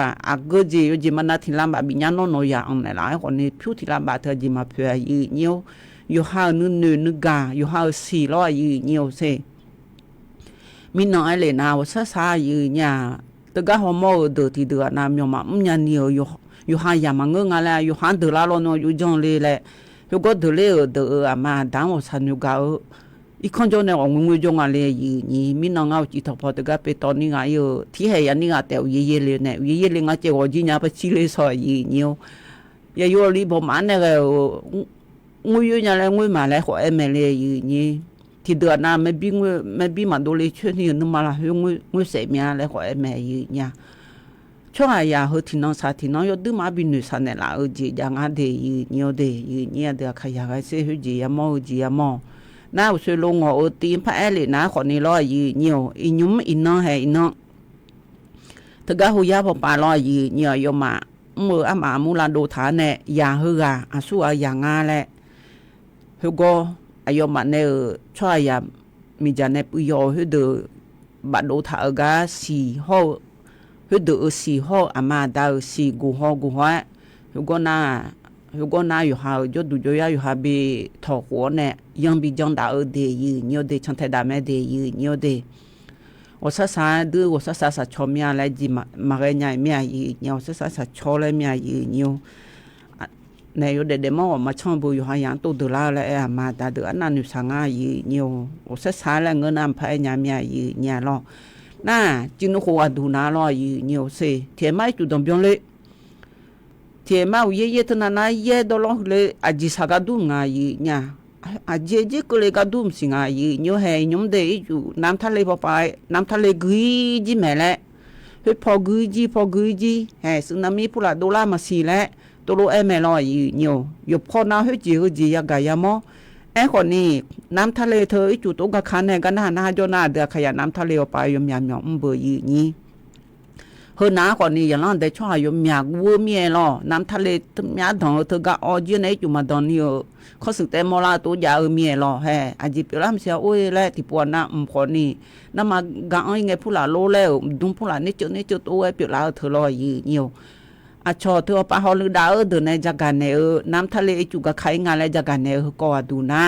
S4: ก็จีมันน่าที่ลำบากบิญญาณโนยาอันไหนหลายคนนี่ผิวที่ลำบากเธอจีมาเพื่อยือยู่ห้านึกกาอยู่ห้า400ยืเซมีน้อยเลยนะว่าซาเนี่ยแต่ก็หัวโม่เดือดที่เดือดน้ำยอมมันยันเหนียวอยู่ห้ายามันเงงอะไรอยู่ห้าเดือดละล้นอยู่จังเลยแหละอยู่ก็เดือดมาดังว่าฉันอยู่ก็อีกคนจนเนี่ยองค์จงอะไรนี่มีน้องเอาจิตพอแต่ก็ไปตอนนี้ไงอยู่ที่เฮียนี่ก็แต่เย่เลยเนี่ยเย่เลยไงเจ้าจีน่าไปชิเลยสอยเนี่ยอย่าอยู่รีบผมอันเนี่ยงูอยู่อย่างไรงูมาแล้วขอMLAนี่ที่เดือนน่ะไม่บีมาดูเลยช่วยนี่นึกมาละงูเสียเมียแล้วขอMLAเนี่ยช่วงยาเขาที่น้องสาที่น้องยอดดื้อมาบินหนุ่ยสันเนี่ยละจีอย่างนั้นเดียเนี่ยเดี๋ยวขยายเสียจียามอน่าช่วยลงหัวตีนพระเอลินะขอนี่ร้อยเนี่ยอีนุ่มอีน้องให้อีน้องถ้าก็หัวยาพอปลาร้อยเนี่ยยมาเมื่ออามามูลาโดฐานเนี่ยยาเฮืออาสู้อย่างงาแหละเฮก็อายมาเนี่ยช่วยยามีจานเนี่ยปุยอเฮเดบัดโดฐานก็4ห้อเฮเด4ห้ออามาดาว4กูห้อเฮก็น่าอยู่หาจดดูจอยอยู่หาบีถอหัวเนี่ยยังบีจังดาวเดียเนี่ยเดชันเทดาแม่เดียเนี่ยเด我啥都我啥炒面来几嘛个伢面伊，我啥炒来面伊牛，那有的么嘛全部有好像都得啦了嘛，但得那女生啊伊牛，我啥来我那拍伢面伊伢咯， น่าจินโคอดูนาลอยเหนียวเสเทียไม่จุดดมเบียงเลยเทียมาเย่ๆทนานาเย่ดอลเลยอาจิสากาดูงายีเนี่ยอาเจเจก็เลยกาดูมสิงายีเหนียวแห่ยมเดยอยู่น้ำทะเลพอไปน้ำทะเลกุยจีแม่แหละเฮ้พอกุยจีแห่สึนามิพุลาโดลามาสีแหละตัวโลเอเมลอยเหนียวอยู่พอนาเฮ้จียากายามอไอ้คนนี้น้ำทะเลเธอจุดตรงกับคันเนี่ยกันหน้าจนหน้าเดือขยะน้ำทะเลไปยมยามยมเบยนี่เฮอหน้าคนนี้อย่างนั้นแต่ช่วยยมยากวัวเมียล่อน้ำทะเลมีดองเธอก็ออจีในจุมาดอนนี่เขาสึกแต่โมลาตัวยาเมียล่อแฮอาจิเปล่าเสียโอ้ยแหละที่ปวดน้ำคนนี้น้ำมากางไงผู้หลาโลแล้วดุมผู้หลานี่เจอตัวเปล่าเธอลอยนี่อาชอเธอปะฮอลดาเดินในจากการเนี่ยน้ำทะเลจุกะไข่งานและจากการเนี่ยก็ดูหน้า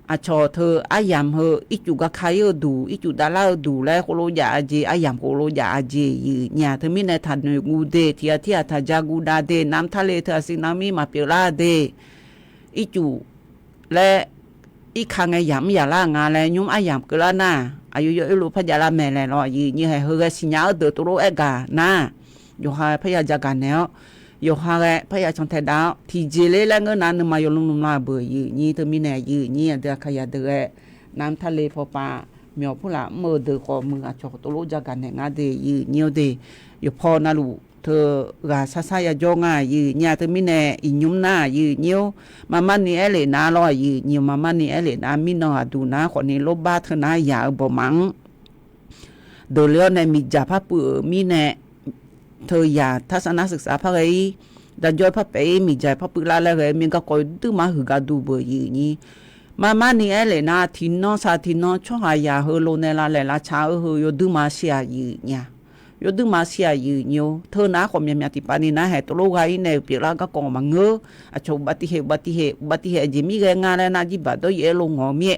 S4: อาชอเธออายามอีจุกะไข่ดูอีจุดาลาดูแล้วโคโลยาเจอายามโคโลยาเจเนี่ยเธอมีในทันกูเดที่ทัจากูดาเดน้ำทะเลเธอสิน้ำมีมาเปล่าเดอีจุและอีขังไอยามยาลางานและยุ่งอายามกละน่าอายุเยอะรู้พยาลาแม่แล้วยี่ให้เฮอสิญญาเดือดตัวเอกาน่าอยู่หาพยาจากกันแล้วอยู่หาแกพยาชนไทยดาวที่เจเลแล้วเงินนั้นมาอยู่ลุ่มๆลาเบยยี่เธอมีแน่ยี่เดือขยะเดือน้ำทะเลพอปาเมียวผู้ละเมื่อเดือขอมืออาชกตัวรู้จากกันเนี่ยงาเดยเนียวเดอยู่พอนาลูเธอกาซาซายาจงเนี่ยเธอมีแน่อินยุมหน้าเนียวมามันนี่เอเลน่าลอยเนียวมามันนี่เอเลน่ามีน้องดูนะคนนี้ลบบ้าเธอหน้าอยากบ่มังเดือเลี้ยวในมีจ่าพับปื้อมีแน่เธออยากทัศนศึกษาพระเอ๋ดันย้อยพระเป๋มีใจพระปืลาแล้วเอ๋มีก็คอยตื้อมาหือกาดูเบยนี่มานี่เอเลยนะทินน้องสาทินน้องช่วงหายาเฮโลเนลาเลลาชาเฮยดื้อมาเสียเนี่ยยดื้อมาเสียเนี่ยเธอนะคนมีติปานี่นะเหตุโลกายเนี่ยเปล่าก็กองมังเงออาชบัติเหตุจิมีเงานนะจิบัดโดยเอลงหัวเมีย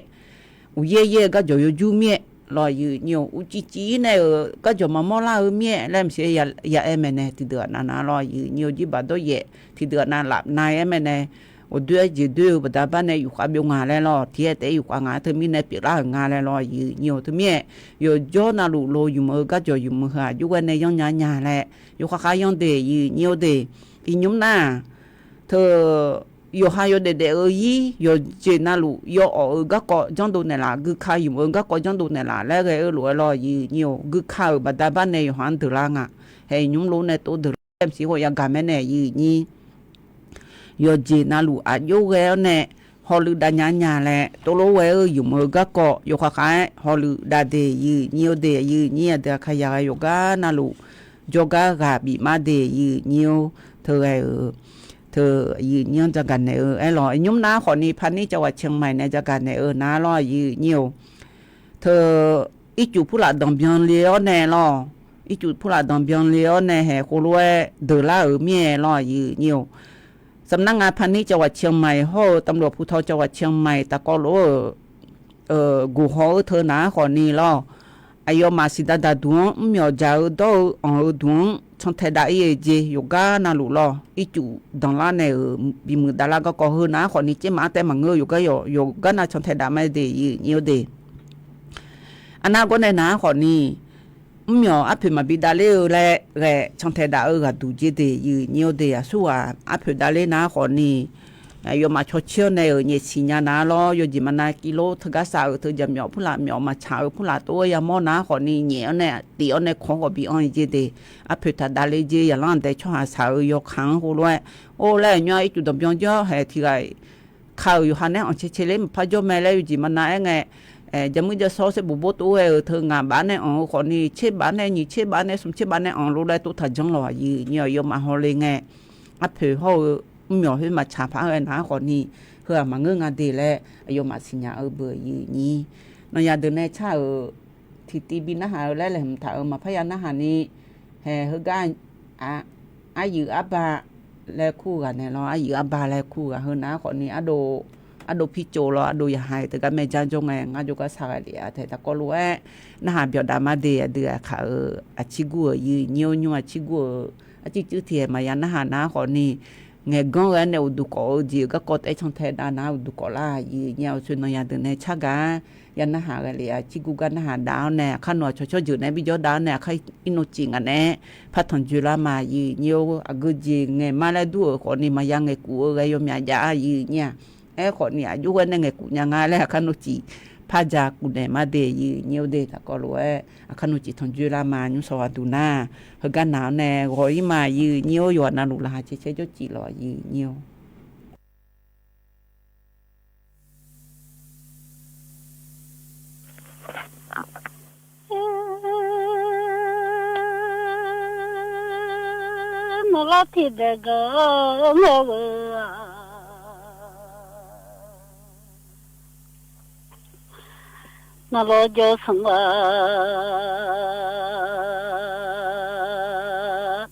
S4: อุเย่ก็จะอยู่จูเมียลอยเนี่ยอุจิเนี่ยก็จะมาโมลาเมียแล้วเสียยาเอเมเนที่เดือดนาลอยเนี่ยจิบัดโดยเย่ที่เดือดนาหลับนายเอเมเนโอ้ด้วยจีด้วยบัดบ้านเนี่ยอยู่ความยงงานแล้วเที่ยแต่อยู่ความงานเธอมีในปีละงานแล้วเนี่ยเธอเมียอยู่ย้อนนาลูโลอยู่มือก็จะอยู่มือหาอยู่กันในย้อนยาแหละอยู่ข้าย้อนเดยเนี่ยเดยอีนุ่มหน้าเธออยู่หาอยู่เด็ดอยู่เจนาลูอยู่ก็ก็จังดูเนี่ยละคือข้าอยู่มือก็ก็จังดูเนี่ยละแล้วก็รู้ลอยเนี่ยคือข้าบัดบ้านเนี่ยอยู่หันถือละงะให้นุ่มรู้ในตัวเดือดเต็มสิหัวยังการแม่เนี่ยนี่ยอจีนาลูอายุเวลเนี่ยฮอลดาญาแหละตัวโลเวลอยู่มือก็เกาะอยู่ข้างฮอลดาเดยีเนียวเดยีเนี่ยเดขยายโยกานาลูโยกากาบิมาเดยีเนียวเธอเธอยีเนียวจากกันเนี่ยไอ้หล่อยุ่มน้าขอนี้พันนี้จังหวัดเชียงใหม่เนี่ยจากกันเนี่ยน้าล่อยีเนียวเธออีจูผู้หลักดองเบียนเลี้ยวแน่ล่ออีจูผู้หลักดองเบียนเลี้ยวแน่แห่โคล้วยเดล่าเมียล่อยีเนียวสำนักงานพาณิชย์จังหวัดเชียงใหม่โหตำรวจภูธรจังหวัดเชียงใหม่ตะกอโลกูฮอเธอหนาขอนี้ล่ออายมาสิดาดาดวงเมียวจ่าดอดวงชนเทดาเอเจโยกานาลูล่ออีจูดังล้านเนี่ยบีมือดาราก็เฮอหนาขอนี้เจมาแต่มังเงยโยกานาชนเทดาไม่เดยเนียวเดอันนั้นก็ในหนาขอนี้เมียวอภิมาบิดาเลและช่างเทดาก็ดูเจเดยเนียวเดียสัวอภิดาเลนะคนนี้ยมาชดเชยในเนี่ยสิญาณาล้อยจิมานากิโลทกษาเธอจะเมียวผู้ละเมียวมาชาวผู้ละตัวยามอนะคนนี้เนี่ยเนี่ยตีอันในของก็บีอันเจเดอภิดาเลเจยาลันแต่ช่วงสาวยกขังหัวด้วยโอ้แล้วเนี่ยจุดดำยองย่อให้ที่ไรข่าวอยู่ฮันเนี่ยอันเชลล์พระเจ้าแม่แล้วจิมานาไงจะมือจะซ้อเสบุบตัวเธองานบ้านเนี่ยคนนี้เช่บ้านเนี่ยเช่บ้านเนี่ยสมเช่บ้านเนี่ยรู้ได้ตัวทัดจังหล่อเนี่ยยมาฮอลเลยไงอัพเผื่อเขาเมียวให้มาชาพระเอ็นหาคนนี้เพื่อมาเงื่อนงานดีแล้วยมาสิญญาเบื่อนี่นายเดินในชาที่ตีบินอาหารแล้วเลยถ้ามาพยานอาหารนี้เฮกันอายุอับบาแล้วคู่กันเนี่ยเราอายุอับบาแล้วคู่กันเฮนะคนนี้อโดพิโจรอโดยหายแต่ก็ไม่จ้างจงไงงานจุกสายเลยแต่ตะก็รู้ว่าน่าเบียดดามาเดือค่ะอาชิกัวยืนเนียวอาชิกัวอาชิจื้อเทียมายันน่าคนนี้ nghe gong cái này udu có gì cái có tại trong thế đa nào udu có là gì nhau chuyện nói từ này chắc cả yan na hà cái này chỉ cụ cái na hà đào nè khăn nói cho dự này bây giờ đào nè khai ino chỉnh anh nè phát thằng chú là mà gì nhiều à cái gì nghe mà lại đua có ni mà yang nghe cụ cái yom nhà giá gì nha có ni à chú cái này nghe cụ nhà ngay là khăn nói chỉ phát ra cụ này mà để gì nhiều để ta có rồi khăn nói chỉ thằng chú là mà nhưng sau đó na hơi cái nào nè gọi mà gì nhiều rồi na lù là chỉ cho chỉ là gì nhiều
S3: nó là thịt để gỡ ngờ nó lo cho sắm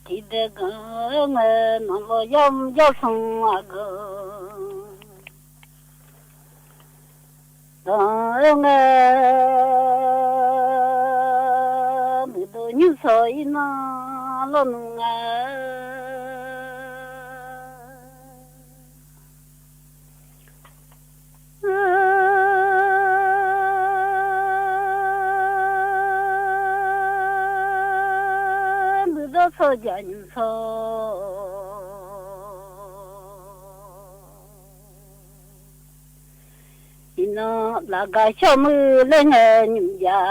S3: thịt để gỡ ngờ nó lo yom cho sắm gỡ ngờ người tôi như soi nó luôn so dần so nó là cái cho mưa lên nhung già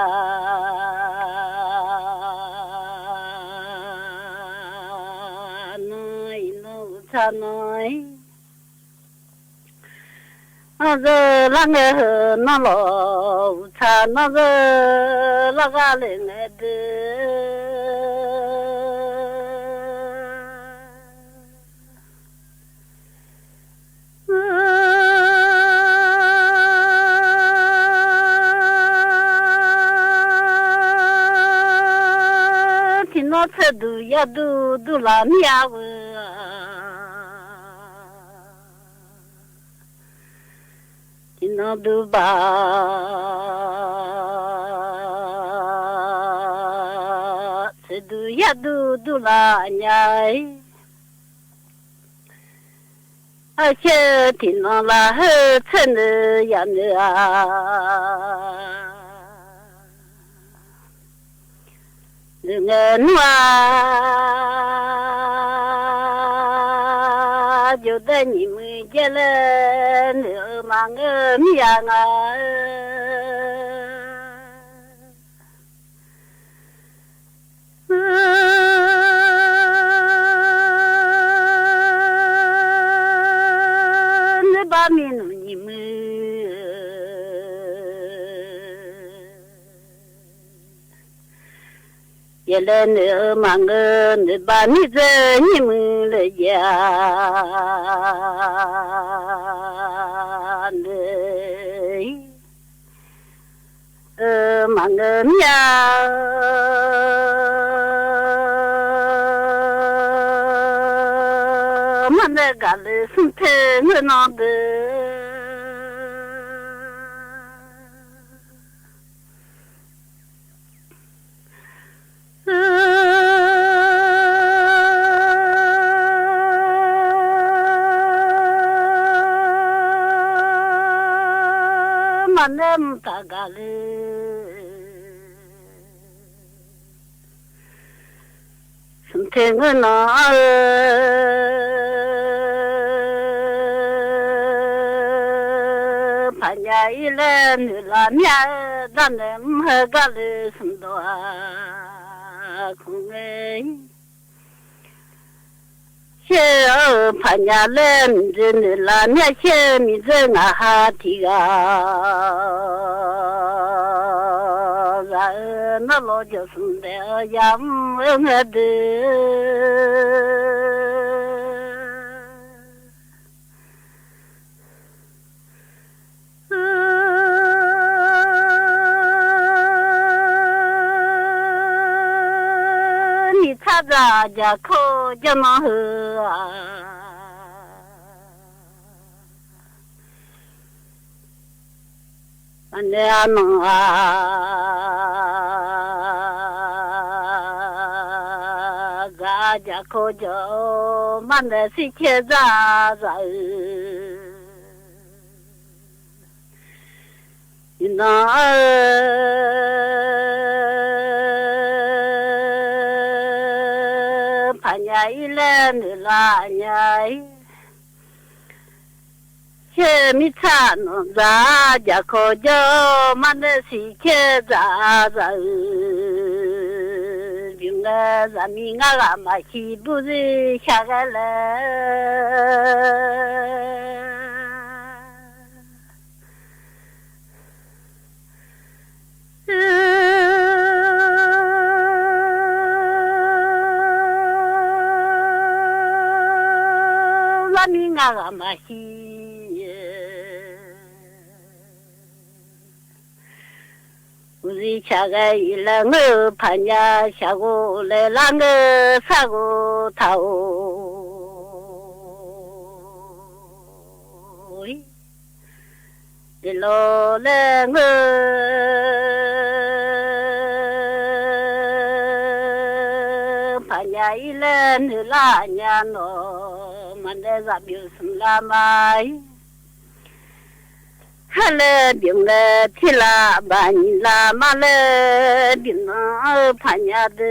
S3: nói nó cha nói giờ là nghe nó lo cha nó giờ là cái lên nó sẽ đủ ya đủ đủ làm ya thì nó đủ ba sẽ đủ ya đủ đủ là nhảy ở trên thì nó là hơi chân ya nữa đừng hoa dù đây nhị mươi giờ lên nữa mà ngơ miệng nơi ba miền nhị mươi giờ lên nữa mà ngơ nữa ba mươi giờ như mừng lời già mà ngơ nhà mà để cả lời xin thế người nó được em ta gà lê sum thế người nó phải nhảy lên là nhà đàn em hơi gà lê sum đó không nghe che ở phải nhà lên trên là nhà che mi trên à ha thì nó lo cho xuân để dám nghe được ni cha ra ja khô cho nó hư anh em gà
S6: 家可叫满的是天咋咋。那潘家一来你拉呀，些米茶弄咋家可叫满的是天咋咋。病啊，咱们啊嘛是不是下个来？咱们啊嘛是。我是下个一来我潘家下过来那个啥个头，一路来我潘家一来你拉年咯，满在啥表什么嘛？哈了病了，提了把你拉马了，病了潘家的。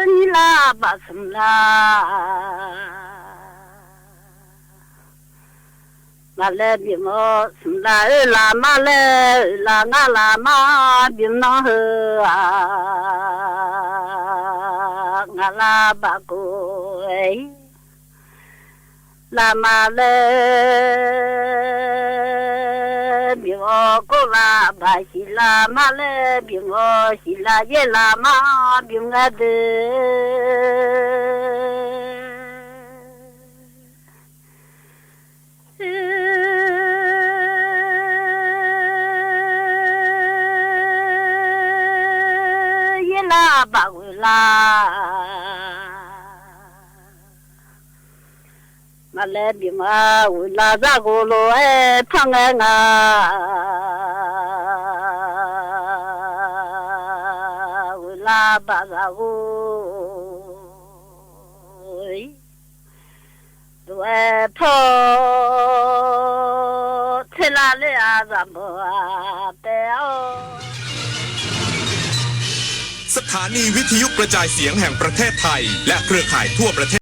S6: 你拉把什么啦？马来比么什么啦马来啦那啦马比那呵啊，我啦把过哎，啦马来比我过啦把西啦马来比我西啦也啦马比我的。把回啦，马来比嘛回啦咋个咯？哎，胖哎啊，回啦把咋个？都哎跑，吃啦嘞啊咋么啊？对哦。
S7: สถานีวิทยุกระจายเสียงแห่งประเทศไทยและเครือข่ายทั่วประเทศ